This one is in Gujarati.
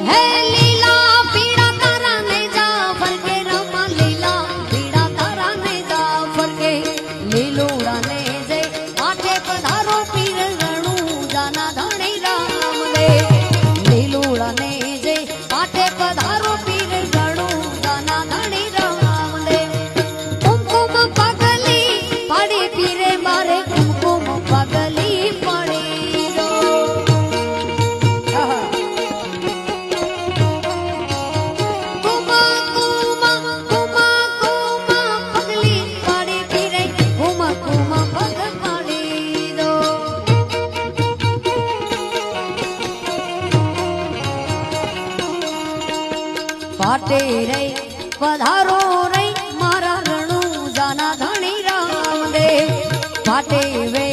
હે લીલા પીળા તારા ને જાફર કે રમા લીલા પીળા તારા ને જાફર કે લીલોડા ને જય આઠે પધારો પીર રણુ જાના ધણી રામ દે લીલોડા ને જય આઠે પધારો પીર રણુ જાના ધણી રામ દે કુમકુમ પગલી પાડી પીરે મારે કુમકુમ પગલી પડી રો પગલી પાડી પીરે કુમ કુમ પગ પાડી દો પાટે રે પધારો રે મારા રણુ જાના ધણી રામ દે પાટે વે